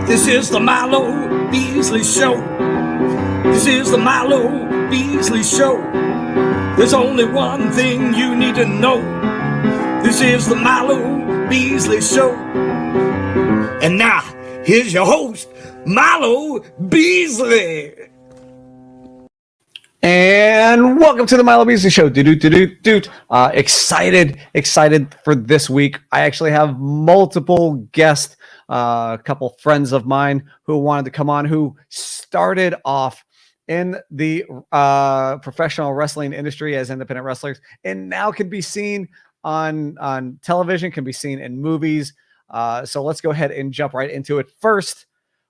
This is the Milo Beasley Show. This is the Milo Beasley Show. There's only one thing you need to know. This is the Milo Beasley Show. And now, here's your host, Milo Beasley. And welcome to the Milo Beasley Show. Excited for this week. I actually have multiple guests, a couple friends of mine who wanted to come on, who started off in the professional wrestling industry as independent wrestlers, and now can be seen on television, can be seen in movies. So let's go ahead and jump right into it. First,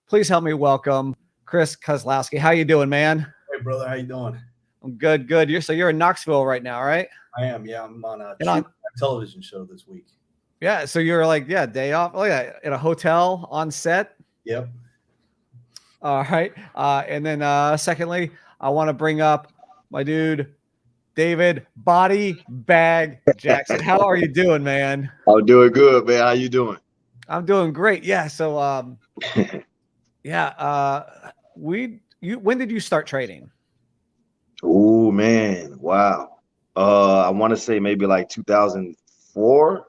please help me welcome Kris Kozlowski. How you doing, man? Hey, brother, how you doing? I'm good. You're in Knoxville right now, right? I am. Yeah, I'm on a television show this week. Yeah, so you're like, day off. Oh yeah, in a hotel on set. Yep. All right. And then secondly, I want to bring up my dude, David Bodybag Jackson. How are you doing, man? I'm doing good, man. How you doing? I'm doing great. Yeah. So when did you start training? Oh man, wow. I want to say maybe like 2004.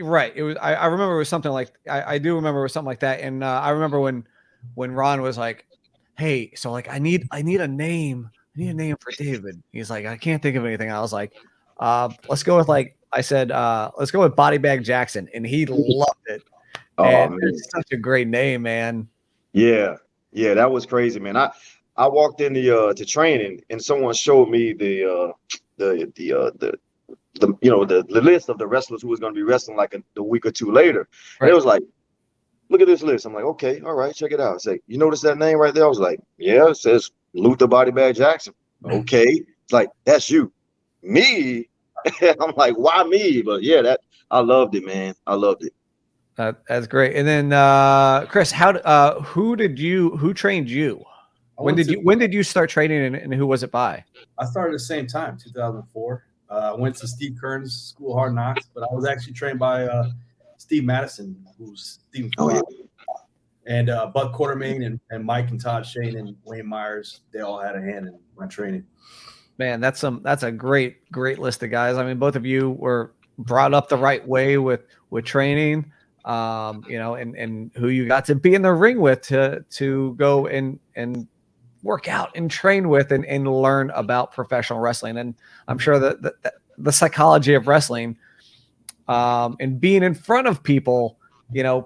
Right. It was. I remember it was something like. I do remember it was something like that. And I remember when Ron was like, "Hey, so like I need a name. I need a name for David." He's like, "I can't think of anything." I was like, "Let's go with let's go with Bodybag Jackson," and he loved it. Oh, and man. It's such a great name, man. Yeah, that was crazy, man. I walked in to training and someone showed me the list of the wrestlers who was going to be wrestling like a week or two later. Right. And it was like, look at this list. I'm like, okay, all right, check it out. It's like, you notice that name right there? I was like, yeah, it says Luther Bodybag Jackson. Okay. It's like, that's you. Me? I'm like, why me? But yeah, I loved it, man. I loved it. That's great. And then Kris, who trained you? When did you start training, and who was it by? I started at the same time, 2004. I went to Steve Kern's School of Hard Knocks, but I was actually trained by Steve Madison, who's Steve and Buck Quartermain and Mike and Todd Shane and Wayne Myers. They all had a hand in my training. Man, that's a great list of guys. I mean, both of you were brought up the right way with training, and who you got to be in the ring with to go and work out and train with and learn about professional wrestling. And I'm sure that the psychology of wrestling and being in front of people,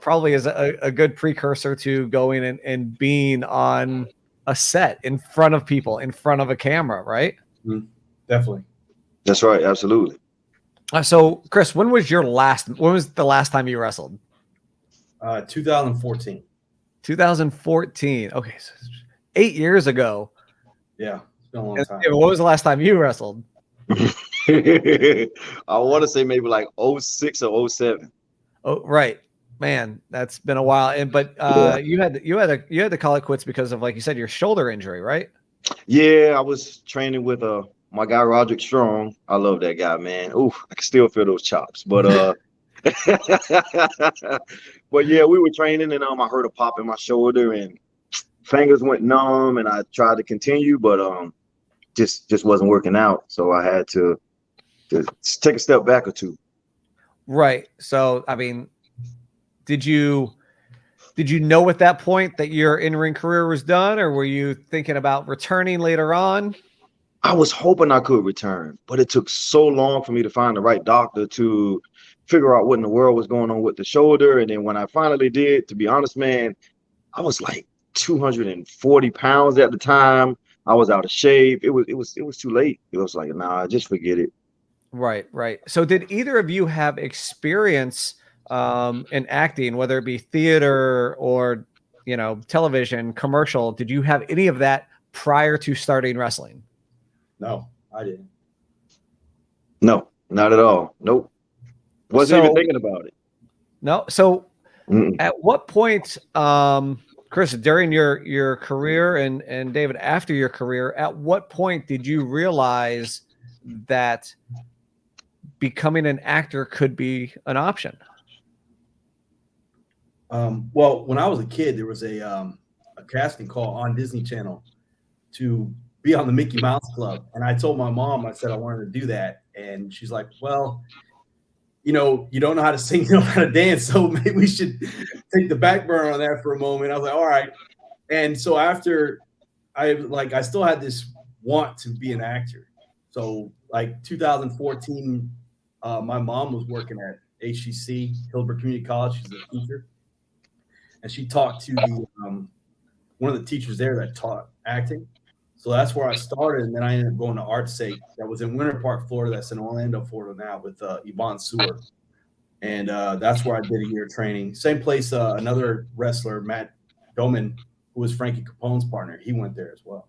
probably is a good precursor to going and being on a set in front of people, in front of a camera, right? Mm-hmm. Definitely. That's right. Absolutely. So Kris, when was the last time you wrestled? 2014. 2014. Okay. So 8 years ago. Yeah. It's been a long time. What was the last time you wrestled? I want to say maybe like 06 or 07. Oh, right. Man, that's been a while. But you had to call it quits because of, like you said, your shoulder injury, right? Yeah, I was training with my guy Roderick Strong. I love that guy, man. Ooh, I can still feel those chops. But but yeah, we were training and I heard a pop in my shoulder and fingers went numb, and I tried to continue, but just wasn't working out. So I had to take a step back or two. Right. So I mean, did you know at that point that your in-ring career was done, or were you thinking about returning later on? I was hoping I could return, but it took so long for me to find the right doctor to figure out what in the world was going on with the shoulder. And then when I finally did, to be honest, man, I was like 240 pounds at the time. I was out of shape. It was too late. It was like, nah, just forget it. Right. So did either of you have experience in acting, whether it be theater or, television, commercial? Did you have any of that prior to starting wrestling? No, I didn't. No, not at all. Nope. Wasn't even thinking about it. No. So at what point, Kris, during your career and David, after your career, at what point did you realize that becoming an actor could be an option? Well, when I was a kid, there was a casting call on Disney Channel to be on the Mickey Mouse Club, and I told my mom, I said I wanted to do that, and she's like, "Well, you know, you don't know how to sing, you don't know how to dance, so maybe we should take the back burner on that for a moment." I was like, "All right." And so after I still had this want to be an actor. So like 2014, my mom was working at HCC, Hillsborough Community College. She's a teacher, and she talked to the one of the teachers there that taught acting. So that's where I started, and then I ended up going to ArtSake. That was in Winter Park, Florida. That's in Orlando, Florida now, with Yvonne Sewer, and that's where I did a year of training. Same place, another wrestler, Matt Doman, who was Frankie Capone's partner. He went there as well.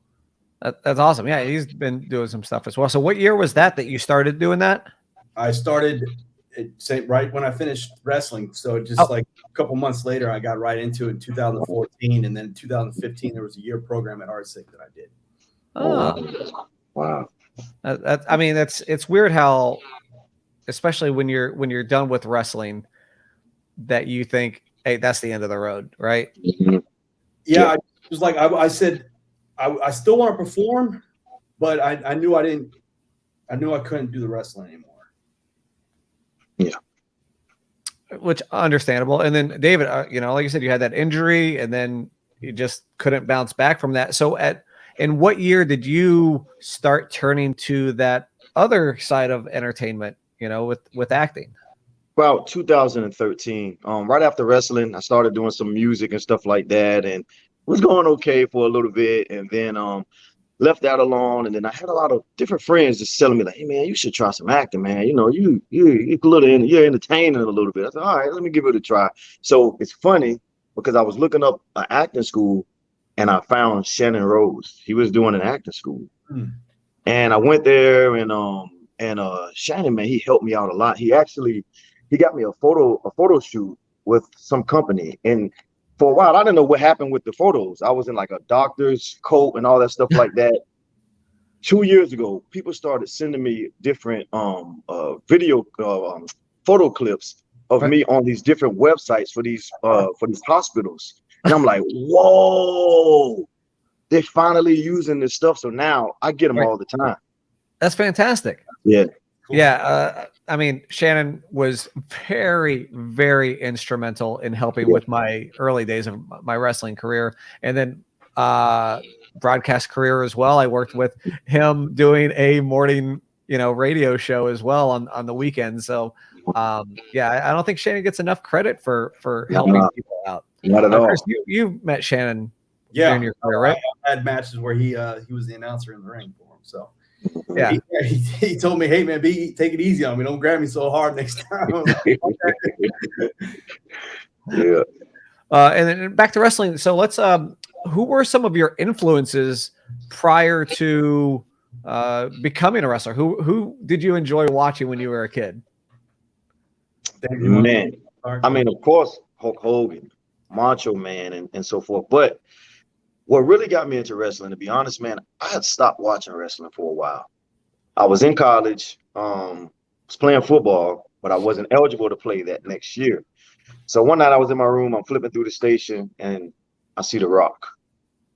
That's awesome. Yeah, he's been doing some stuff as well. So what year was that you started doing that? I started right when I finished wrestling. So just like a couple months later, I got right into it in 2014. And then in 2015, there was a year program at ArtSake that I did. Oh, Wow. I mean, it's weird how, especially when you're done with wrestling, that you think, hey, that's the end of the road, right? Mhm. Yeah, it was like I said, I still want to perform, but I knew I couldn't do the wrestling anymore. Yeah, which understandable. And then David, like you said, you had that injury, and then you just couldn't bounce back from that. So in what year did you start turning to that other side of entertainment? With acting. About 2013. Right after wrestling, I started doing some music and stuff like that, and was going okay for a little bit, and then left that alone. And then I had a lot of different friends just telling me like, "Hey man, you should try some acting, man. You're entertaining a little bit." I said, "All right, let me give it a try." So it's funny because I was looking up an acting school, and I found Shannon Rose. He was doing an acting school, and I went there, and Shannon, man, he helped me out a lot. He got me a photo shoot with some company, and for a while I didn't know what happened with the photos. I was in like a doctor's coat and all that stuff like that. 2 years ago, people started sending me different video photo clips of me on these different websites for these hospitals, and I'm like, whoa, they're finally using this stuff. So now I get them all the time. That's fantastic. Yeah. Cool. Yeah, I mean, Shannon was very, very instrumental in helping with my early days of my wrestling career, and then broadcast career as well. I worked with him doing a morning, radio show as well on the weekends. So, yeah, I don't think Shannon gets enough credit for helping people out. Not at all. Chris, you met Shannon during your career, right? I had matches where he was the announcer in the ring for him. So. Yeah, he told me, "Hey man, take it easy on me. Don't grab me so hard next time." Yeah. And then back to wrestling. So let's. Who were some of your influences prior to becoming a wrestler? Who did you enjoy watching when you were a kid? Man, I mean, of course, Hulk Hogan, Macho Man, and so forth. But what really got me into wrestling, to be honest, man, I had stopped watching wrestling for a while. I was in college, was playing football, but I wasn't eligible to play that next year. So one night I was in my room, I'm flipping through the station, and I see The Rock.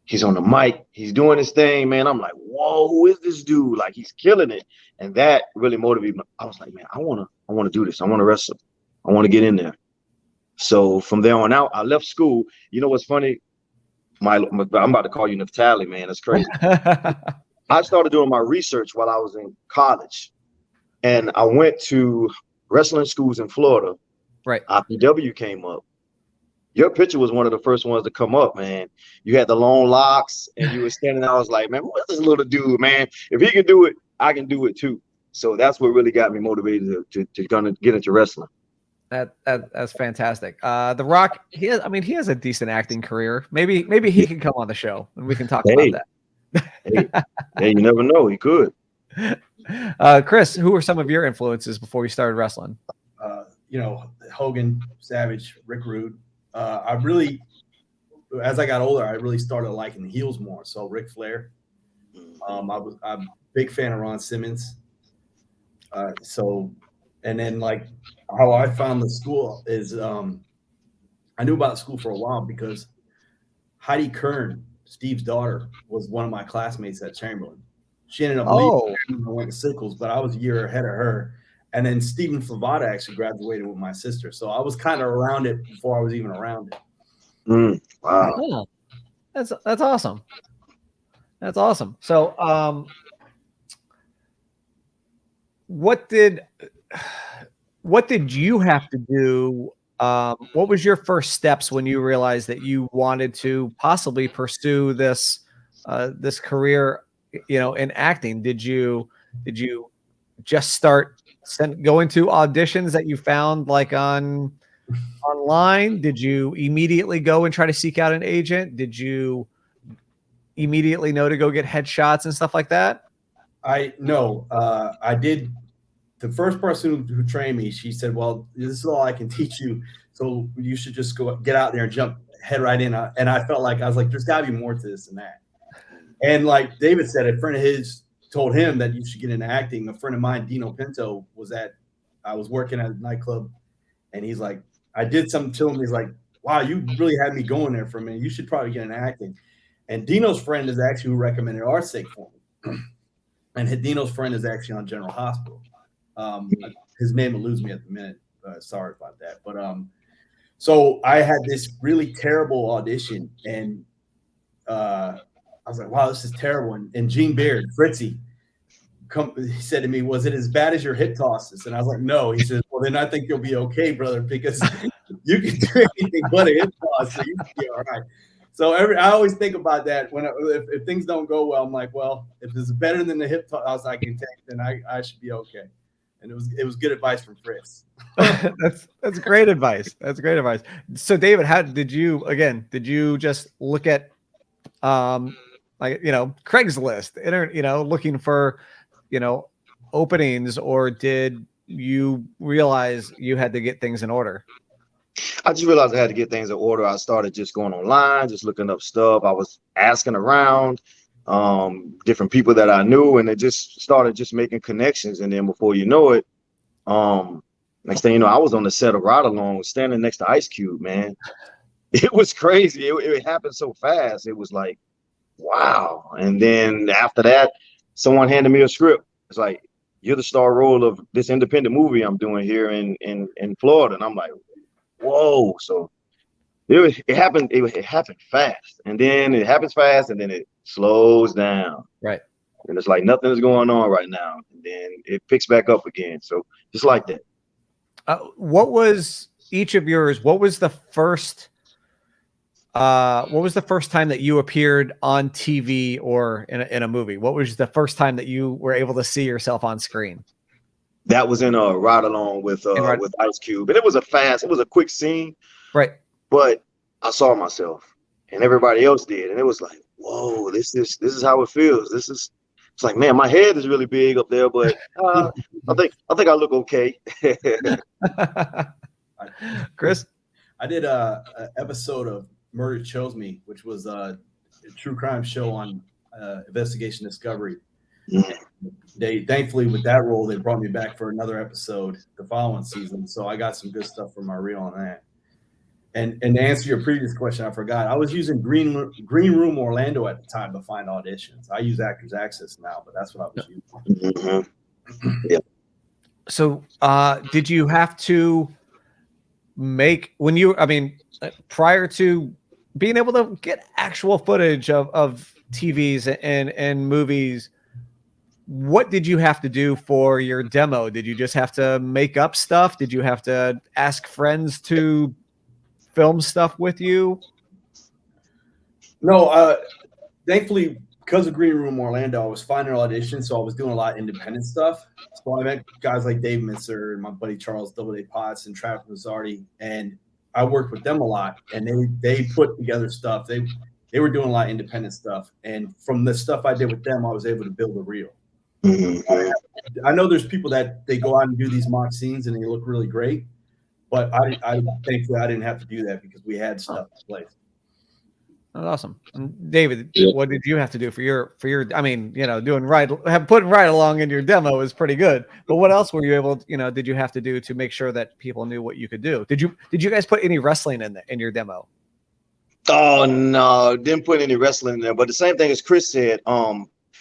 He's on the mic, he's doing his thing, man. I'm like, whoa, who is this dude? Like, he's killing it. And that really motivated me. I was like, man, I wanna do this. I wanna wrestle. I wanna get in there. So from there on out, I left school. You know what's funny? I'm about to call you Naftali, man. That's crazy. I started doing my research while I was in college, and I went to wrestling schools in Florida. Right. IPW came up. Your picture was one of the first ones to come up, man. You had the long locks, and you were standing there. I was like, man, what's this little dude, man? If he can do it, I can do it too. So that's what really got me motivated to gonna get into wrestling. That's fantastic. The Rock, he has a decent acting career. Maybe he can come on the show and we can talk about that. Hey, you never know. He could. Kris, who were some of your influences before you started wrestling? Hogan, Savage, Rick Rude. As I got older, I really started liking the heels more. So Ric Flair. I'm a big fan of Ron Simmons. And then like how I found the school is I I knew about the school for a while because Heidi Kern, Steve's daughter, was one of my classmates at Chamberlain. She ended up leaving and went to Sickles, but I was a year ahead of her. And then Stephen Favada actually graduated with my sister. So I was kind of around it before I was even around it. Wow. Oh, that's awesome. That's awesome. So what did you have to do? What was your first steps when you realized that you wanted to possibly pursue this career, in acting? Did you just start going to auditions that you found like online? Did you immediately go and try to seek out an agent? Did you immediately know to go get headshots and stuff like that? I did. The first person who trained me, she said, well, this is all I can teach you. So you should just get out there and jump head right in. And I felt like, I was like, there's gotta be more to this than that. And like David said, a friend of his told him that you should get into acting. A friend of mine, Dino Pinto, I was working at a nightclub, and he's like, I did something to him. He's like, wow, you really had me going there for a minute. You should probably get into acting. And Dino's friend is actually who recommended Our Sake for me. And Dino's friend is actually on General Hospital. His name eludes me at the minute. Sorry about that. But so I had this really terrible audition, and I was like, wow, this is terrible. And Gene Beard, Fritzy, he said to me, was it as bad as your hip tosses? And I was like, no. He said, well, then I think you'll be okay, brother, because you can do anything but a hip toss, so you can be all right. So I always think about that if things don't go well. I'm like, well, if it's better than the hip toss I can take, then I should be okay. And it was good advice from Kris. That's great advice. That's great advice. So David, how did you just look at Craigslist, looking for, openings, or did you realize you had to get things in order? I just realized I had to get things in order. I started just going online, just looking up stuff. I was asking around different people that I knew, and it just started just making connections. And then before you know it, next thing you know, I was on the set of Ride Along, standing next to Ice Cube, man. It was crazy. It happened so fast. It was like, wow. And then after that, someone handed me a script. It's like, you're the star role of this independent movie I'm doing here in Florida. And I'm like, whoa. So it happened. It happened fast, and then it happens fast, and then it slows down. Right. And it's like nothing is going on right now, and then it picks back up again. So just like that. What was each of yours? What was the first time that you appeared on TV or in a movie? What was the first time that you were able to see yourself on screen? That was in a Ride Along with Ice Cube, and it was a quick scene, right? But I saw myself, and everybody else did, and it was like, whoa, this is how it feels. It's like, man, my head is really big up there, but I think I look okay. Chris, I did a episode of Murder Chose Me, which was a true crime show on Investigation Discovery. They thankfully, with that role, they brought me back for another episode the following season. So I got some good stuff from my reel on that. And to answer your previous question, I forgot. I was using Green Room Orlando at the time to find auditions. I use Actors Access now, but that's what I was using. Mm-hmm. Yeah. So did you have to prior to being able to get actual footage of TVs and movies, what did you have to do for your demo? Did you just have to make up stuff? Did you have to ask friends to film stuff with you? No, thankfully, because of Green Room Orlando, I was finding auditions, so I was doing a lot of independent stuff. So I met guys like Dave Mincer and my buddy Charles Double A Potts and Travis Mazzardi, and I worked with them a lot, and they put together stuff. They were doing a lot of independent stuff, and from the stuff I did with them, I was able to build a reel. I know there's people that they go out and do these mock scenes and they look really great, but I thankfully I didn't have to do that because we had stuff in place. That's awesome. And David, Yeah. what did you have to do for your? I mean, doing putting right along in your demo is pretty good. But what else were you able? Did you have to do to make sure that people knew what you could do? Did you guys put any wrestling in your demo? Oh no, didn't put any wrestling in there. But the same thing as Kris said,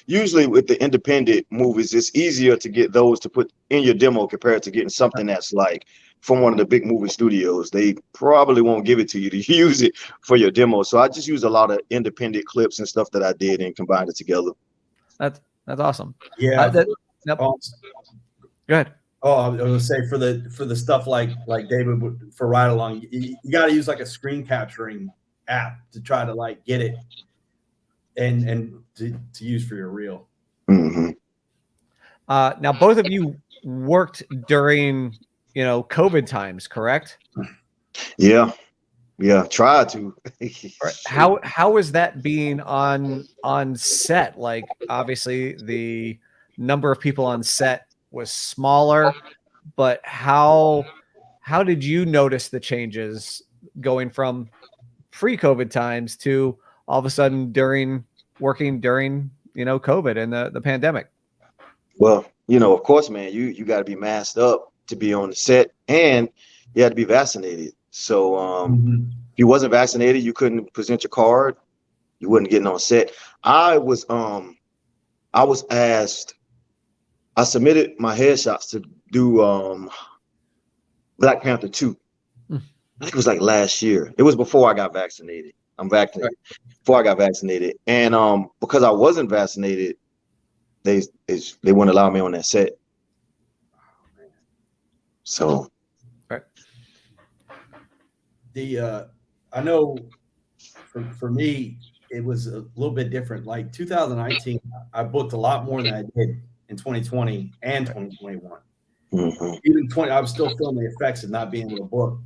usually with the independent movies, it's easier to get those to put in your demo compared to getting something that's like from one of the big movie studios. They probably won't give it to you to use it for your demo. So I just used a lot of independent clips and stuff that I did and combined it together. That's awesome. Yeah. Yep. Go ahead. Oh, I was gonna say for the stuff like David for ride along, you got to use like a screen capturing app to try to like get it and to use for your reel. Mm-hmm. Now both of you worked during COVID times, correct? Yeah, tried to. How is that being on set? Like obviously the number of people on set was smaller, but how did you notice the changes going from pre-COVID times to all of a sudden working during COVID and the pandemic? Well, of course, man, you got to be masked up to be on the set, and you had to be vaccinated. So if you wasn't vaccinated, you couldn't present your card. You wasn't getting on set. I was asked. I submitted my headshots to do Black Panther 2. I think it was like last year. It was before I got vaccinated. I'm vaccinated before I got vaccinated, and because I wasn't vaccinated, they wouldn't allow me on that set. So, right. I know for me it was a little bit different. Like 2019, I booked a lot more than I did in 2020 and 2021. mm-hmm. Even 20, I was still feeling the effects of not being able to book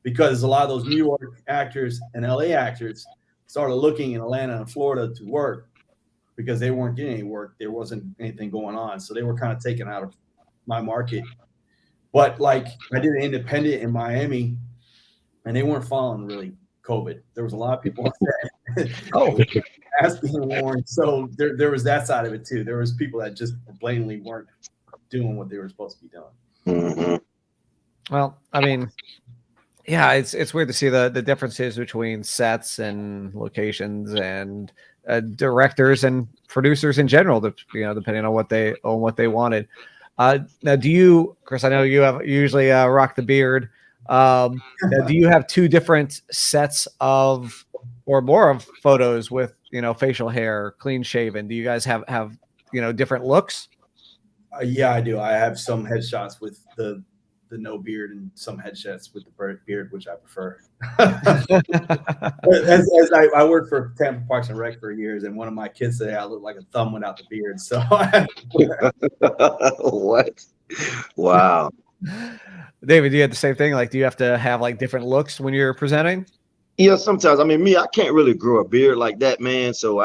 because a lot of those New York actors and LA actors started looking in Atlanta and Florida to work because they weren't getting any work. There wasn't anything going on. So they were kind of taken out of my market. But like I did an independent in Miami and they weren't following really COVID. There was a lot of people masks being worn. So there was that side of it too. There was people that just blatantly weren't doing what they were supposed to be doing. Mm-hmm. Well, I mean, yeah, it's weird to see the differences between sets and locations and directors and producers in general, depending on what they wanted. Now, do you, Kris? I know you usually rock the beard. Now, do you have two different sets of or more of photos with facial hair, clean shaven? Do you guys have different looks? Yeah, I do. I have some headshots with the no beard and some headshots with the beard, which I prefer. as I worked for Tampa Parks and Rec for years, and one of my kids said I look like a thumb without the beard. So, what? Wow. David, do you have the same thing? Like, do you have to have like different looks when you're presenting? Yeah, sometimes. I mean, I can't really grow a beard like that, man. So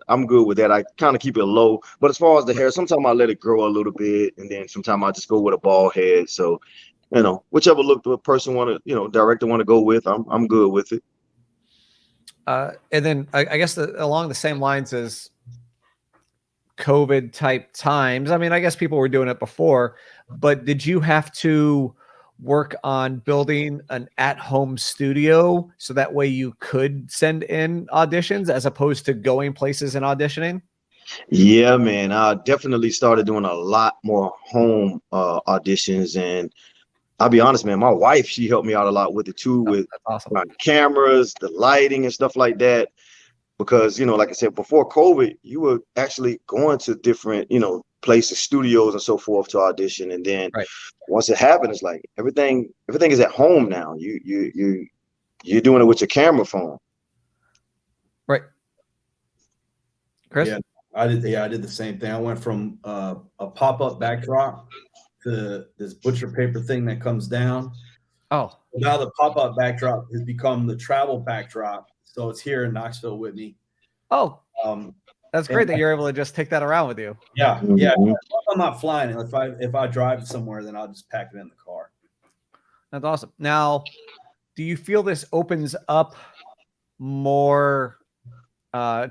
I'm good with that. I kind of keep it low. But as far as the hair, sometimes I let it grow a little bit, and then sometimes I just go with a bald head. So, whichever look the person director want to go with, I'm good with it. And then I guess along the same lines as COVID type times. I mean, I guess people were doing it before, but did you have to work on building an at-home studio so that way you could send in auditions as opposed to going places and auditioning? Yeah, man, I definitely started doing a lot more home auditions, and I'll be honest, man, my wife, she helped me out a lot with it too, with awesome. my cameras, the lighting and stuff like that. Because, like I said, before COVID, you were actually going to different, places, studios and so forth to audition. And then once it happened, it's like everything is at home now. You're doing it with your camera phone. Right. Kris? Yeah, I did the same thing. I went from a pop-up backdrop to this butcher paper thing that comes down. Oh. Now the pop-up backdrop has become the travel backdrop. So it's here in Knoxville with me. Oh, that's great that you're able to just take that around with you. Yeah, yeah. I'm not flying it. If I drive somewhere, then I'll just pack it in the car. That's awesome. Now, do you feel this opens up more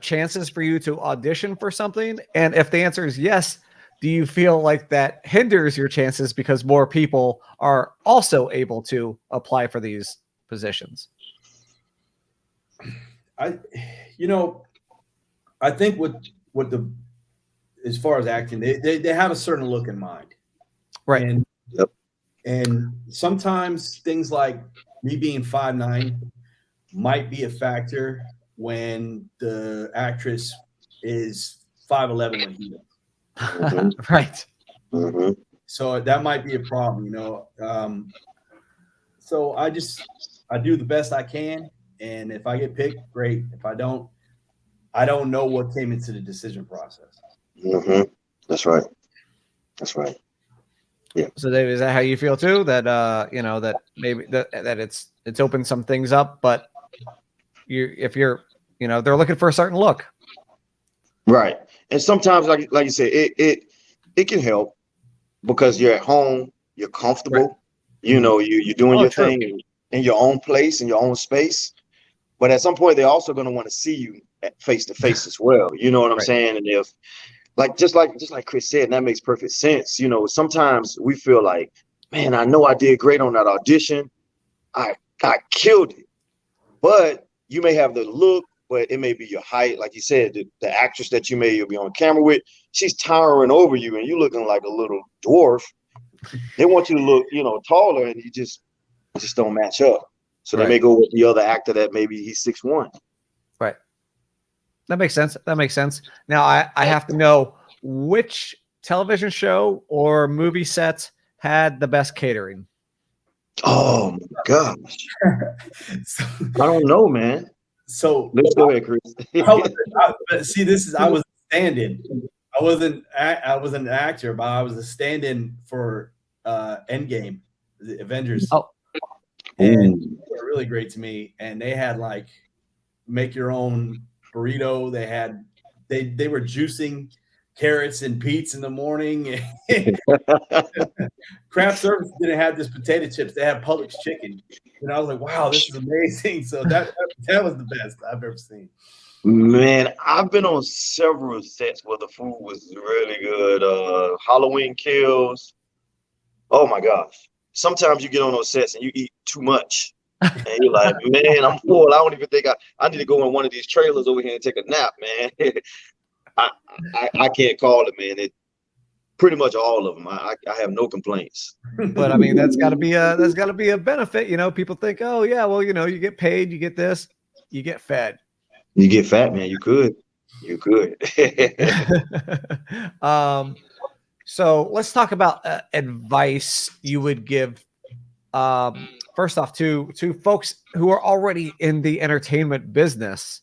chances for you to audition for something? And if the answer is yes, do you feel like that hinders your chances because more people are also able to apply for these positions? I think what the as far as acting, they have a certain look in mind, Right. And Yep. and sometimes things like me being 5'9" might be a factor when the actress is 5'11" when he is. Right. Mm-hmm. So that might be a problem, So I do the best I can, and if I get picked, great. If I don't know what came into the decision process. Mm-hmm. That's right. That's right. Yeah. So Dave, is that how you feel too? That that maybe that it's opened some things up, but if you're they're looking for a certain look. Right. And sometimes, like you said, it can help because you're at home, you're comfortable, Right. You're doing your True. thing in your own place, in your own space. But at some point, they're also going to want to see you face to face as well. You know what I'm Right. saying? And if just like Kris said, and that makes perfect sense. Sometimes we feel like, man, I know I did great on that audition. I killed it. But you may have the look, but it may be your height. Like you said, the actress that you'll be on camera with, she's towering over you and you looking like a little dwarf. They want you to look, taller, and you just don't match up. So Right. they may go with the other actor that maybe he's 6'1". Right. That makes sense. Now I have to know which television show or movie set had the best catering. Oh my gosh. So, I don't know, man. So Let's go ahead, Kris. I was a stand-in. I wasn't an actor, but I was a stand-in for Endgame, the Avengers. Oh. And they were really great to me. And they had like make your own burrito. They were juicing carrots and beets in the morning. Craft service didn't have this potato chips. They had Publix chicken. And I was like, wow, this is amazing. So that was the best I've ever seen. Man, I've been on several sets where the food was really good. Halloween Kills. Oh my gosh. Sometimes you get on those sets and you eat too much. And you're like, man, I'm full. I don't even think I need to go in one of these trailers over here and take a nap, man. I can't call it, man. It pretty much all of them. I have no complaints. But I mean, that's got to be a benefit. People think, oh yeah, well, you get paid, you get this, you get fed. You get fat, man. You could. So let's talk about advice you would give. First off, to folks who are already in the entertainment business,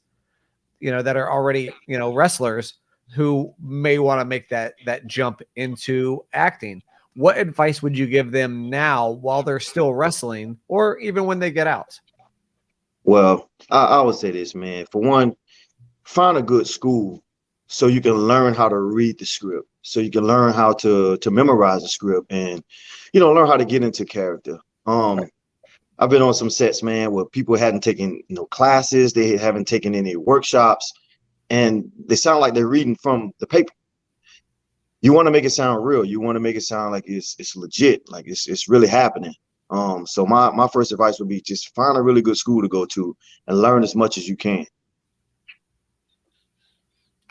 that are already, wrestlers who may want to make that jump into acting. What advice would you give them now while they're still wrestling, or even when they get out? Well, I would say this, man. For one, find a good school so you can learn how to read the script, so you can learn how to memorize the script, and learn how to get into character. I've been on some sets, man, where people hadn't taken classes, they haven't taken any workshops, and they sound like they're reading from the paper. You want to make it sound real. You want to make it sound like it's legit, like it's really happening. So my first advice would be just find a really good school to go to and learn as much as you can.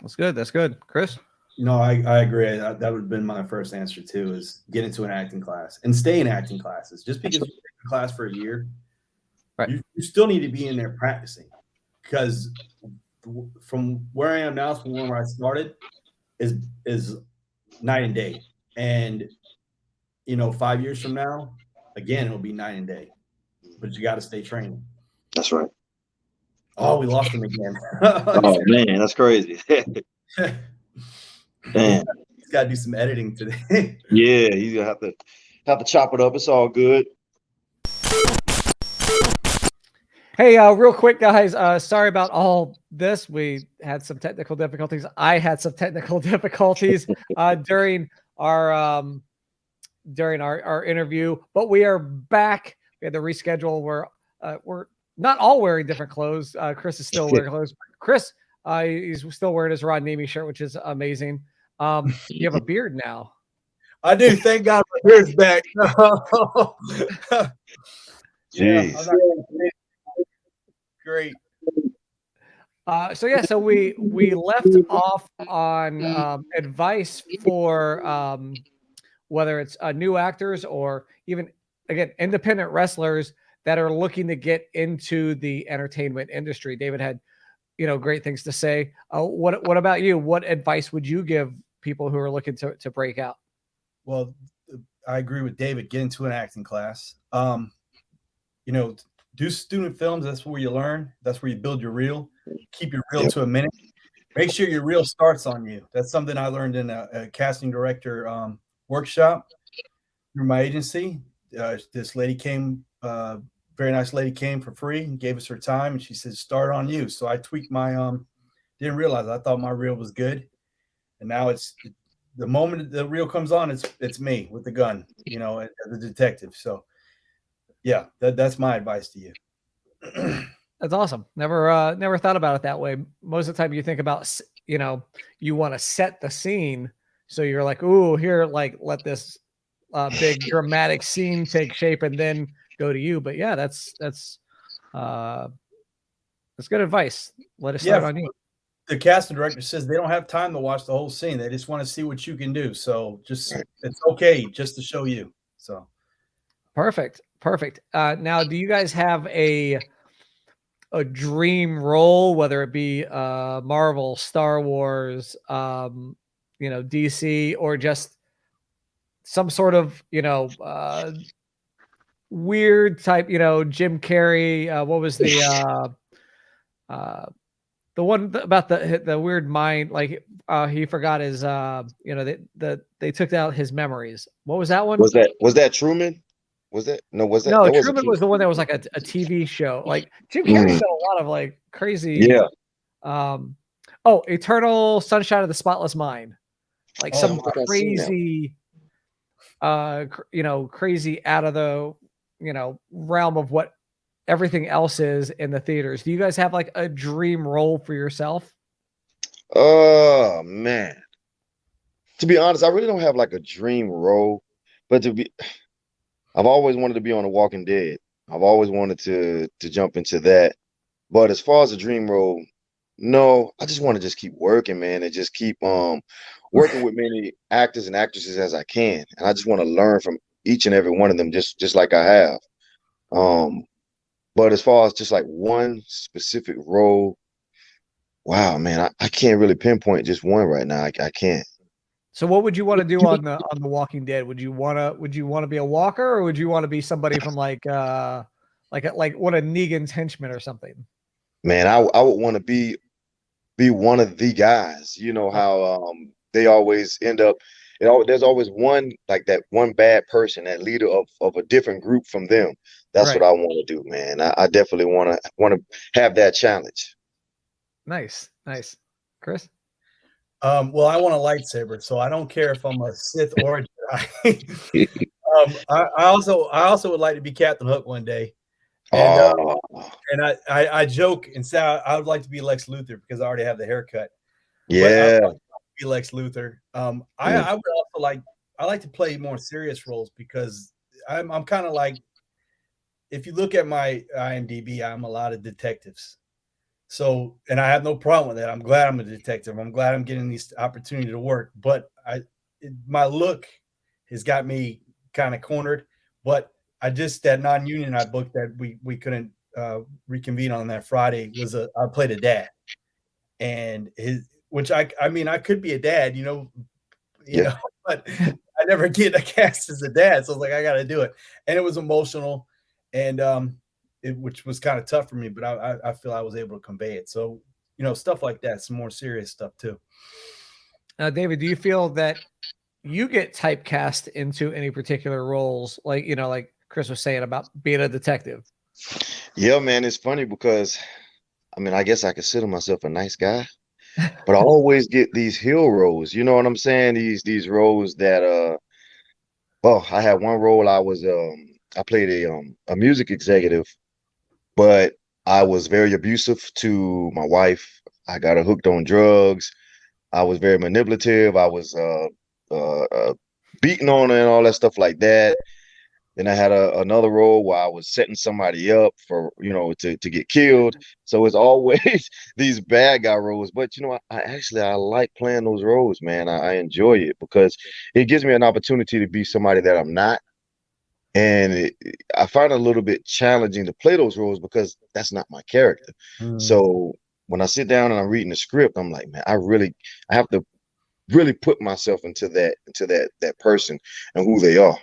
That's good. Kris? No, I agree. That would have been my first answer too, is get into an acting class and stay in acting classes. Just because you take a class for a year, right, you still need to be in there practicing, because from where I am now from where I started is night and day. And 5 years from now, again, it'll be night and day. But you got to stay training. That's right. Oh, we lost him again. Oh man, that's crazy. Man. He's got to do some editing today. Yeah, he's gonna have to chop it up. It's all good. Hey, real quick, guys. Sorry about all this. We had some technical difficulties. I had some technical difficulties during our interview, but we are back. We had to reschedule. We're not all wearing different clothes. Kris is still wearing clothes. Kris, he's still wearing his Rod Nemi shirt, which is amazing. You have a beard now. I do. Thank God my beard's back. Yeah, I'm not great. So we left off on advice for whether it's new actors or even, again, independent wrestlers that are looking to get into the entertainment industry. David had, great things to say. What about you? What advice would you give people who are looking to break out? Well, I agree with David. Get into an acting class. Do student films. That's where you learn. That's where you build your reel. Keep your reel to a minute. Make sure your reel starts on you. That's something I learned in a casting director workshop through my agency. This lady came, very nice lady came for free and gave us her time. And she said, start on you. So I tweaked my, didn't realize, I thought my reel was good. And now it's the moment the reel comes on, it's me with the gun, the detective. So yeah, that's my advice to you. That's awesome. Never thought about it that way. Most of the time you think about, you want to set the scene. So you're like, ooh, here, like, let this big dramatic scene take shape and then go to you. But yeah, that's good advice. Let it start on you. The casting director says they don't have time to watch the whole scene. They just want to see what you can do. So it's okay just to show you. So perfect. Now, do you guys have a dream role, whether it be Marvel, Star Wars, DC, or just some sort of weird type, Jim Carrey? What was the one about the weird mind? Like he forgot his they took out his memories. What was that one? Was that Truman? Was that that Truman was the one that was like a TV show. Like Jim Carrey's done a lot of like crazy. Yeah. Eternal Sunshine of the Spotless Mind. Like some crazy, crazy out of the, realm of what everything else is in the theaters. Do you guys have like a dream role for yourself? Oh man. To be honest, I really don't have like a dream role, but I've always wanted to be on The Walking Dead. I've always wanted to jump into that. But as far as a dream role, no, I just want to just keep working, man, and just keep working with many actors and actresses as I can. And I just want to learn from each and every one of them, just like I have. But as far as just like one specific role, wow, man, I can't really pinpoint just one right now. I can't. So what would you want to do on the Walking Dead? Would you want to be a walker, or would you want to be somebody from like one of Negan's henchmen or something? Man, I would want to be one of the guys. You know how they always end up, there's always one, like that one bad person, that leader of a different group from them. That's what I want to do, man. I definitely want to have that challenge. Nice. Kris? Well, I want a lightsaber, so I don't care if I'm a Sith or a Jedi. I also would like to be Captain Hook one day. And I joke and say I would like to be Lex Luthor because I already have the haircut. Yeah. But I would like to be Lex Luthor. I would also I like to play more serious roles because I'm kind of like, if you look at my IMDb, I'm a lot of detectives. So, and I have no problem with that. I'm glad I'm a detective. I'm glad I'm getting this opportunity to work. But my look has got me kind of cornered. But that non-union I booked that we couldn't reconvene on that Friday I played a dad, and I could be a dad, but I never get a cast as a dad. So I was like, I got to do it. And it was emotional, and which was kind of tough for me, but I feel I was able to convey it. So, stuff like that, some more serious stuff too. David, do you feel that you get typecast into any particular roles? Like, like Kris was saying about being a detective. Yeah, man, it's funny because, I guess I consider myself a nice guy, but I always get these heel roles. You know what I'm saying? These roles that I had one role. I played a music executive, but I was very abusive to my wife. I got her hooked on drugs. I was very manipulative. I was beating on her and all that stuff like that. Then I had another role where I was setting somebody up for, to get killed. So it's always these bad guy roles. But, I like playing those roles, man. I enjoy it because it gives me an opportunity to be somebody that I'm not. And I find it a little bit challenging to play those roles because that's not my character. So when I sit down and I'm reading the script, I'm like, man, I have to really put myself into that person and who they are.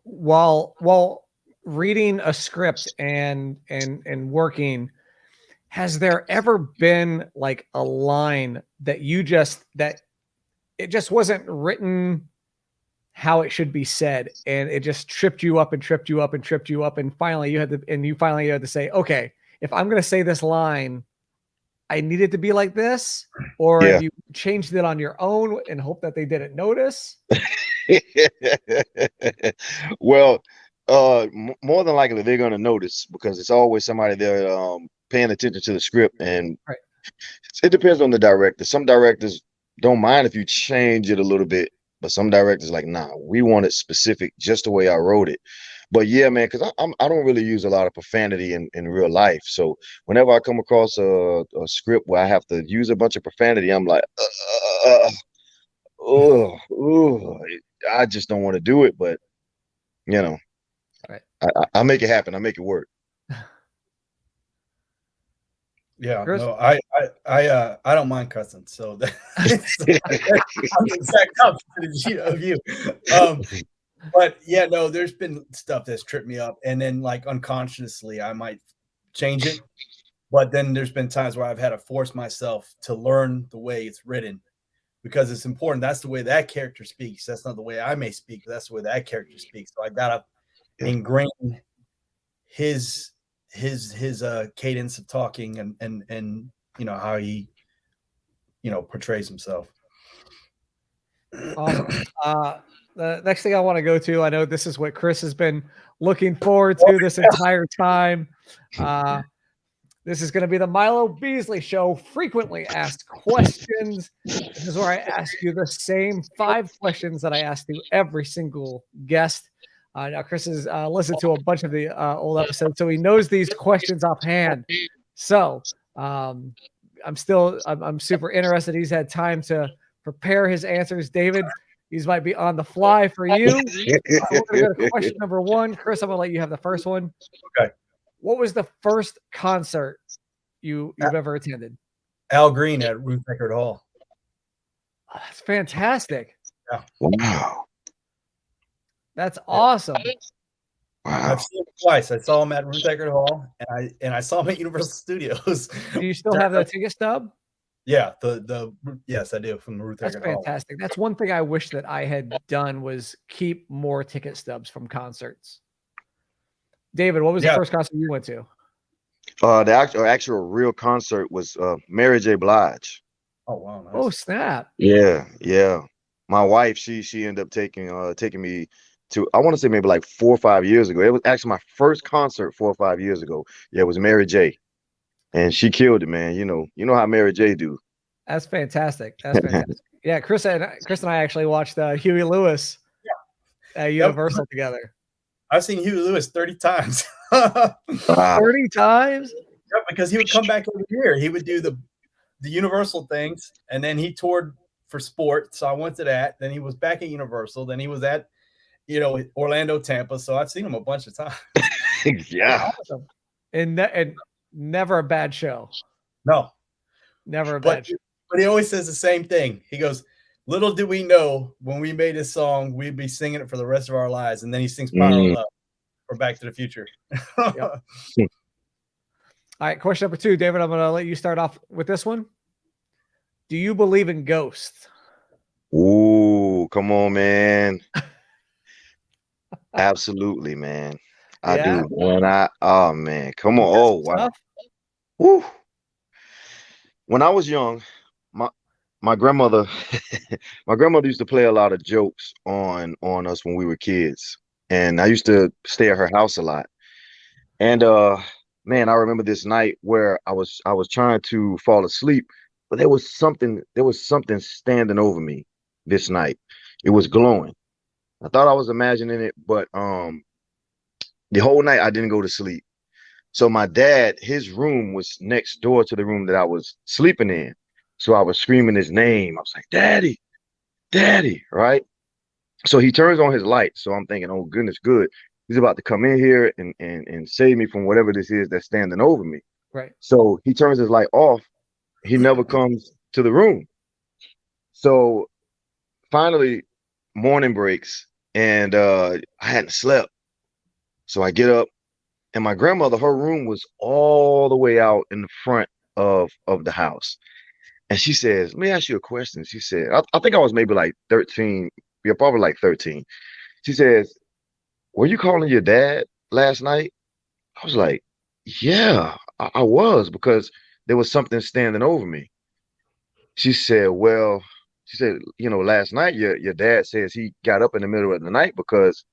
While reading a script and working, has there ever been like a line that that it just wasn't written how it should be said, and it just tripped you up and tripped you up and tripped you up, and finally you had to say, okay, if I'm going to say this line, I need it to be like this, or have you changed it on your own and hope that they didn't notice? Well, more than likely they're going to notice because it's always somebody there paying attention to the script, and it depends on the director. Some directors don't mind if you change it a little bit, but some directors like, nah, we want it specific just the way I wrote it. But yeah, man, because I don't really use a lot of profanity in real life. So whenever I come across a script where I have to use a bunch of profanity, I'm like, I just don't want to do it. But I make it happen. I make it work. Yeah, Kris? no, I don't mind cussing, so I'm the exact opposite of you. But yeah, no, there's been stuff that's tripped me up, and then like unconsciously I might change it, but then there's been times where I've had to force myself to learn the way it's written because it's important. That's the way that character speaks. That's not the way I may speak, but that's the way that character speaks. So I gotta ingrain his cadence of talking and how he portrays himself. Awesome. The next thing I want to go to, I know this is what Kris has been looking forward to this entire time. This is going to be the Milo Beasley Show, frequently asked questions. This is where I ask you the same 5 questions that I ask to every single guest. Now, Kris has listened to a bunch of the old episodes, so he knows these questions offhand. So I'm super interested. He's had time to prepare his answers. David, these might be on the fly for you. We're going to go to question number 1. Kris, I'm going to let you have the first one. Okay. What was the first concert you've ever attended? Al Green at Ruth Eckerd Hall. Oh, that's fantastic. Yeah. Wow. That's awesome. Wow. I've seen him twice. I saw him at Ruth Eckerd Hall, and I saw him at Universal Studios. Do you still have that ticket stub? Yeah, yes, I do, from the Ruth That's Eckerd Hall. fantastic. That's one thing I wish that I had done was keep more ticket stubs from concerts. David, what was the first concert you went to? The actual real concert was Mary J. Blige. Oh wow! Nice. Oh snap! Yeah. My wife, she ended up taking me to, I want to say maybe like 4 or 5 years ago. It was actually my first concert 4 or 5 years ago. Yeah, it was Mary J. And she killed it, man. You know how Mary J. do. That's fantastic. That's fantastic. Yeah, Kris and I actually watched Huey Lewis at Universal together. I've seen Huey Lewis 30 times. 30 times? Yep, because he would come back every year. He would do the Universal things, and then he toured for sport. So I went to that. Then he was back at Universal. Then he was at, Orlando, Tampa. So I've seen him a bunch of times. Yeah. Awesome. And never a bad show. No. Never a bad show. But he always says the same thing. He goes, little did we know when we made this song, we'd be singing it for the rest of our lives. And then he sings Power of Love or Back to the Future. Yep. All right, question number 2. David, I'm going to let you start off with this one. Do you believe in ghosts? Ooh, come on, man. Absolutely, man. I do. And oh man, come on. Oh wow. Woo. When I was young, my grandmother used to play a lot of jokes on us when we were kids. And I used to stay at her house a lot. And man, I remember this night where I was trying to fall asleep, but there was something standing over me this night. It was glowing. I thought I was imagining it, but the whole night I didn't go to sleep. So my dad, his room was next door to the room that I was sleeping in. So I was screaming his name. I was like, Daddy, Daddy, right? So he turns on his light. So I'm thinking, oh goodness, good. He's about to come in here and save me from whatever this is that's standing over me. Right. So he turns his light off. He never comes to the room. So finally, morning breaks, and I hadn't slept. So I get up, and my grandmother, her room was all the way out in the front of the house. And she says, let me ask you a question. She said, I think I was maybe like 13. Yeah, probably like 13. She says, were you calling your dad last night? I was like, yeah, I was, because there was something standing over me. She said, well, last night your dad says he got up in the middle of the night because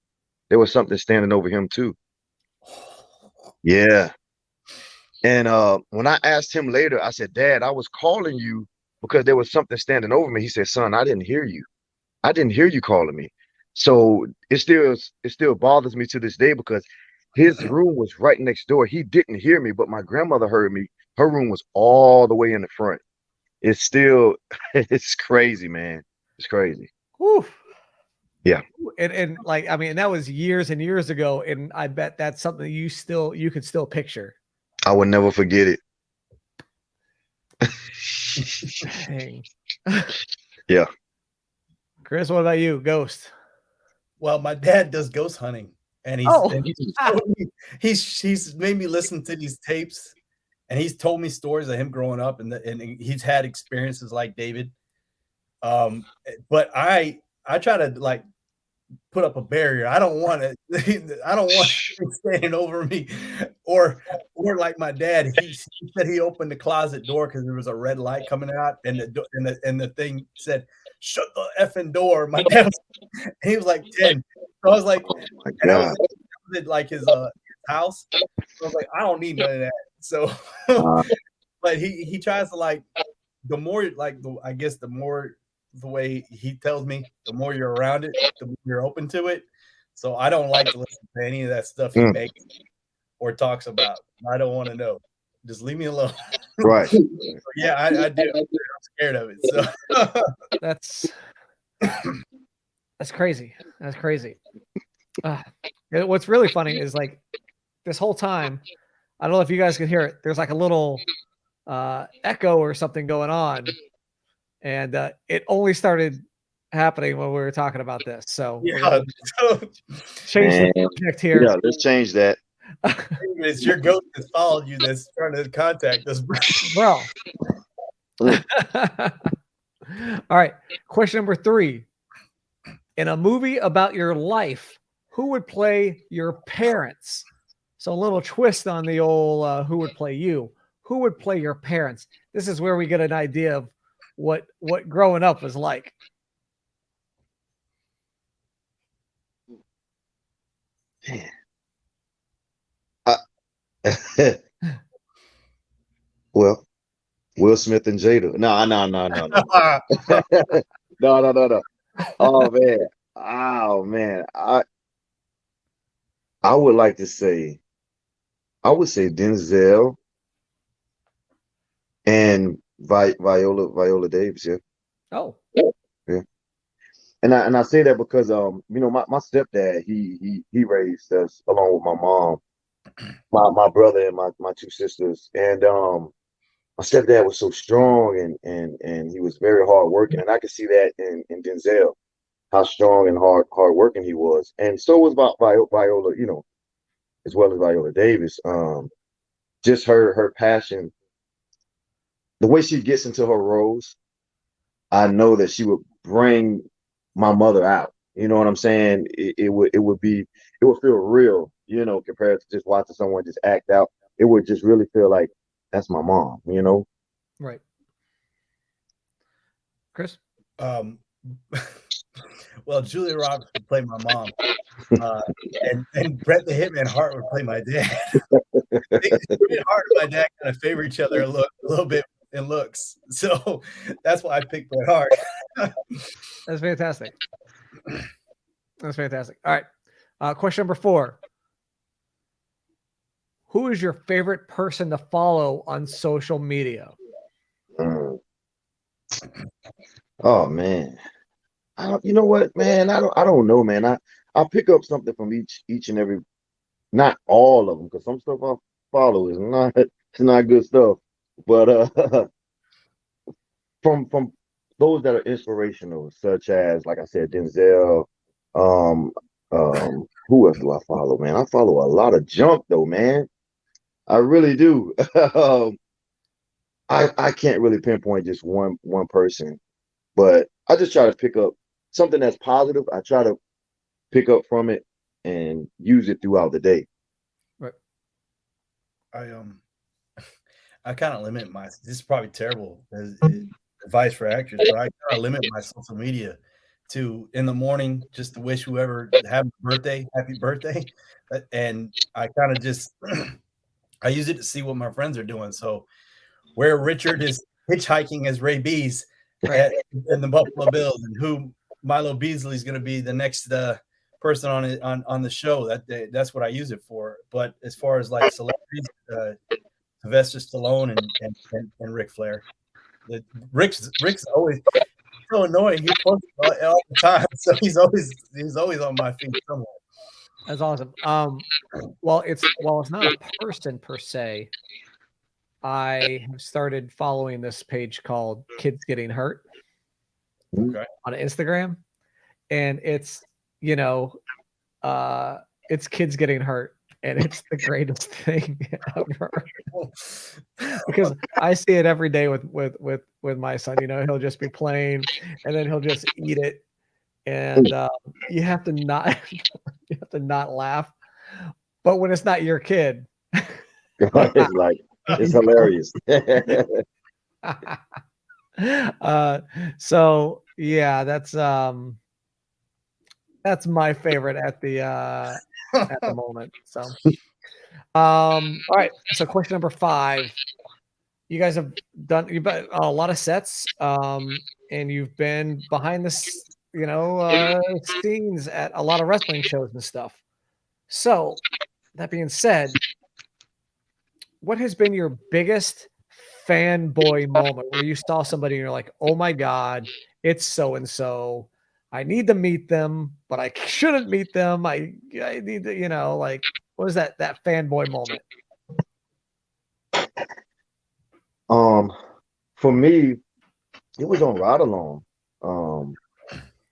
there was something standing over him too. Yeah. And when I asked him later, I said, Dad, I was calling you because there was something standing over me. He said, son, I didn't hear you. I didn't hear you calling me. So it still bothers me to this day because his room was right next door. He didn't hear me, but my grandmother heard me. Her room was all the way in the front. It's still, it's crazy, man. It's crazy. Whew. Yeah. And like, I mean, that was years and years ago. And I bet that's something you could still picture. I would never forget it. Dang. Yeah. Kris, what about you? Ghost. Well, my dad does ghost hunting, and he's made me listen to these tapes, and he's told me stories of him growing up, and he's had experiences like David. But I try to like put up a barrier. I don't want it. I don't want it standing over me, or like my dad. He said he opened the closet door because there was a red light coming out, and the thing said, "Shut the effing door." My dad, he was like 10. So I was like, oh my God. I was like his house. So I was like, I don't need none of that. So, but he tries to like, the more like I guess the more the way he tells me, the more you're around it, the more you're open to it. So I don't like to listen to any of that stuff he makes or talks about. I don't want to know. Just leave me alone. Right. Yeah, I do. I'm scared of it. So that's crazy. That's crazy. What's really funny is like this whole time, I don't know if you guys can hear it. There's like a little echo or something going on. And it only started happening when we were talking about this. So yeah, change the subject here. Yeah, let's change that. It's your ghost that's followed you that's trying to contact us, bro. All right. Question number 3. In a movie about your life, who would play your parents? So a little twist on the old who would play you. Who would play your parents? This is where we get an idea of what growing up was like. Man. Well, Will Smith and Jada. No. No. Oh man. I would like to say, I would say Denzel and Viola Davis. Yeah. Oh. Yeah. And I say that because my stepdad he raised us along with my mom, my brother and my 2 sisters, and my stepdad was so strong and he was very hard working, and I could see that in Denzel, how strong and hard working he was, and so was Viola, as well as Viola Davis. Just her passion, the way she gets into her roles, I know that she would bring my mother out. You know what I'm saying? It would feel real, compared to just watching someone just act out. It would just really feel like that's my mom, Right. Kris? Well, Julia Roberts would play my mom, and Bret the Hitman Hart would play my dad. It's pretty hard. My dad kind of favor each other a little bit in looks, so that's why I picked Bret Hart. That's fantastic. That's fantastic. All right. Question number 4. Who is your favorite person to follow on social media? Oh man, you know what, man? I don't know, man. I pick up something from each and every, not all of them, because some stuff I follow is not it's not good stuff. But from those that are inspirational, such as, like I said, Denzel. Who else do I follow, man? I follow a lot of junk though, man. I really do. I can't really pinpoint just one person, but I just try to pick up something that's positive. I try to pick up from it and use it throughout the day. Right. I kind of limit my. This is probably terrible advice for actors, but I kind of limit my social media to in the morning just to wish whoever happy birthday, and I kind of just I use it to see what my friends are doing. So where Richard is hitchhiking as Ray B's in the Buffalo Bills, and who Milo Beasley is going to be the next person on the show. That's what I use it for. But as far as like celebrities, Sylvester Stallone and Ric Flair, Rick's always so annoying. He posts all the time, so he's always on my feed somewhere. That's awesome. Well, it's not a person per se. I have started following this page called Kids Getting Hurt on Instagram, and it's it's kids getting hurt, and it's the greatest thing ever. Because I see it every day with my son. He'll just be playing, and then he'll just eat it, and you have to not laugh. But when it's not your kid, it's like it's hilarious. So yeah, that's my favorite at the moment. So all right, so question number 5. You guys have done a lot of sets, and you've been behind the scenes at a lot of wrestling shows and stuff. So that being said, what has been your biggest fanboy moment where you saw somebody and you're like, oh my God, it's so and so. I need to meet them, but I shouldn't meet them. I need to, like, what was that fanboy moment? For me, it was on Ride Along.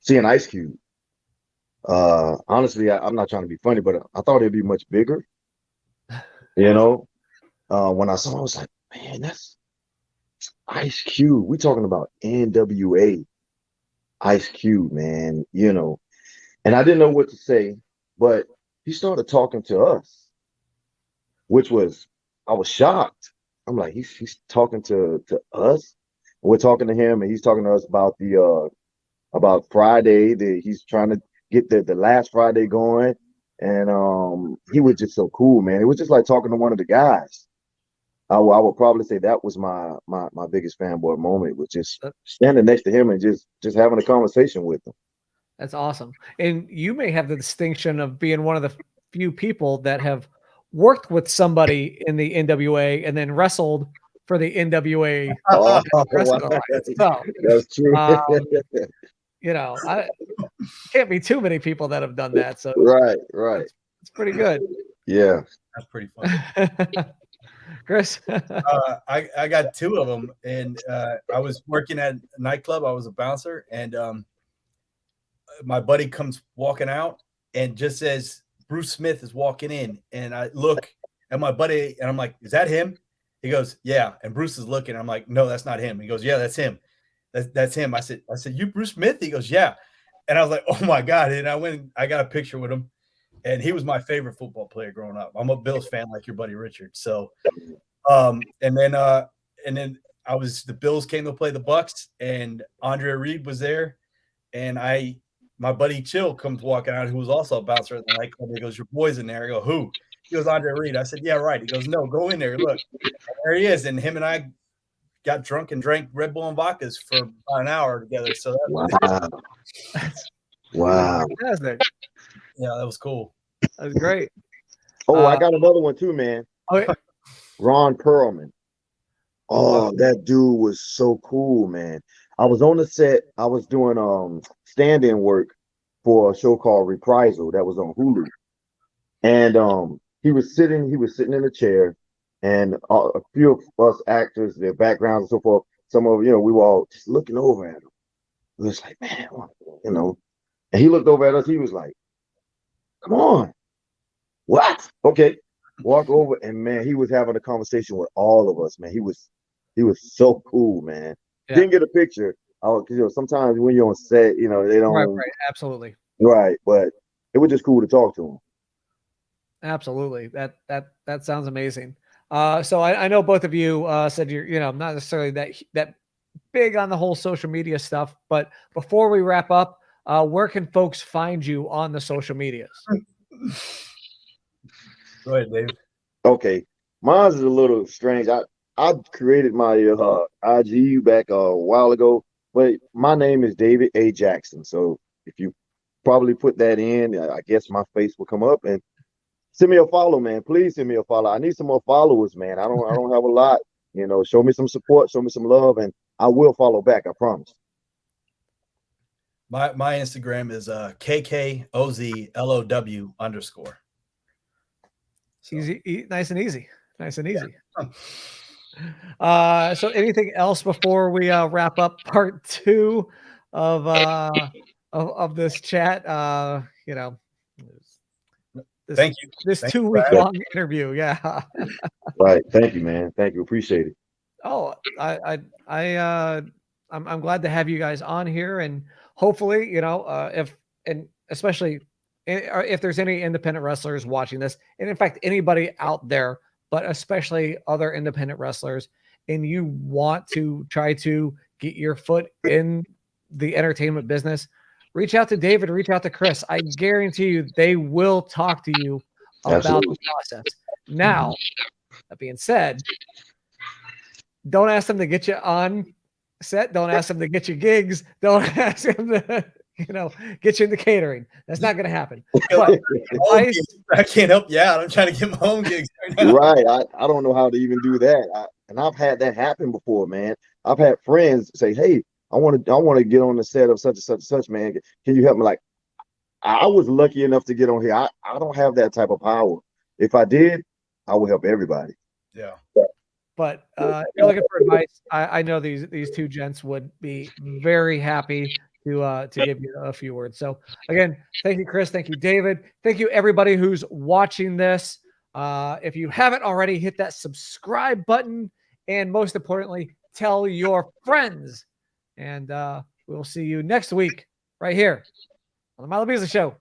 Seeing Ice Cube. Honestly, I'm not trying to be funny, but I thought it'd be much bigger. When I saw him, I was like, man, that's Ice Cube. We talking about NWA Ice Cube, man, and I didn't know what to say, but he started talking to us, which was, I was shocked. I'm like, he's talking to us. We're talking to him, and he's talking to us about about Friday. He's trying to get the last Friday going, and he was just so cool, man. It was just like talking to one of the guys. I would probably say that was my biggest fanboy moment, was just standing next to him and just having a conversation with him. That's awesome. And you may have the distinction of being one of the few people that have worked with somebody in the NWA and then wrestled for the NWA. Oh, so, that's true. I can't be too many people that have done that. So right. It's pretty good. Yeah, that's pretty funny. Kris? I got 2 of them, and I was working at a nightclub. I was a bouncer, and my buddy comes walking out, and just as Bruce Smith is walking in, and I look at my buddy, and I'm like, "Is that him?" He goes, "Yeah." And Bruce is looking. I'm like, "No, that's not him." He goes, "Yeah, that's him. That's him." I said, "You Bruce Smith?" He goes, "Yeah." And I was like, "Oh my God!" And I went, I got a picture with him. And he was my favorite football player growing up. I'm a Bills fan, like your buddy Richard. So, and then the Bills came to play the Bucks, and Andre Reed was there, and I my buddy Chill comes walking out, who was also a bouncer at the nightclub. He goes, "Your boy's in there." I go, "Who?" He goes, "Andre Reed." I said, "Yeah, right." He goes, "No, go in there. Look, there he is." And him and I got drunk and drank Red Bull and vodkas for about an hour together. So that Wow. Fantastic. yeah, that was cool. That was great. Oh, I got another one too, man. Okay. Ron Perlman. Oh, that dude was so cool, man. I was on the set. I was doing stand-in work for a show called Reprisal that was on Hulu. And he was sitting in a chair, and a few of us actors, their backgrounds and so forth, some of, we were all just looking over at him. It was like, man, and he looked over at us. He was like, "Come on." What? Okay. Walk over, and man, he was having a conversation with all of us, man. He was so cool, man. Yeah. Didn't get a picture. Sometimes when you're on set, they don't. Right, absolutely. Right, but it was just cool to talk to him. Absolutely. That sounds amazing. So I know both of you said you're, not necessarily that big on the whole social media stuff, but before we wrap up, where can folks find you on the social medias? Go ahead, Dave. Okay, mine's is a little strange. I created my IG back a while ago, but my name is David A. Jackson. So if you probably put that in, I guess my face will come up, and send me a follow, man. Please send me a follow. I need some more followers, man. I don't have a lot. Show me some support, show me some love, and I will follow back. I promise. My Instagram is KKOZLOW_. So. Easy, nice and easy. So anything else before we wrap up part 2 of this chat? Thank you. This 2-week-long interview. Yeah. Right. Thank you, man. Thank you. Appreciate it. Oh, I'm glad to have you guys on here, and hopefully, especially if there's any independent wrestlers watching this, and in fact, anybody out there, but especially other independent wrestlers, and you want to try to get your foot in the entertainment business, reach out to David, reach out to Kris. I guarantee you they will talk to you about the process. Now, that being said, don't ask them to get you on set. Don't ask them to get you gigs. Don't ask them to, get you into catering. That's not going to happen. But I can't help you out. I'm trying to get my own gigs right now. Right. I don't know how to even do that. And I've had that happen before, man. I've had friends say, "Hey, I want to get on the set of such and such and such, man. Can you help me?" Like, I was lucky enough to get on here. I don't have that type of power. If I did, I would help everybody. Yeah. But if you're looking for advice, I know these two gents would be very happy to give you a few words. So again, thank you, Kris. Thank you, David. Thank you, everybody who's watching this. If you haven't already, hit that subscribe button, and most importantly, tell your friends. And we'll see you next week right here on the Milo Beasley Show.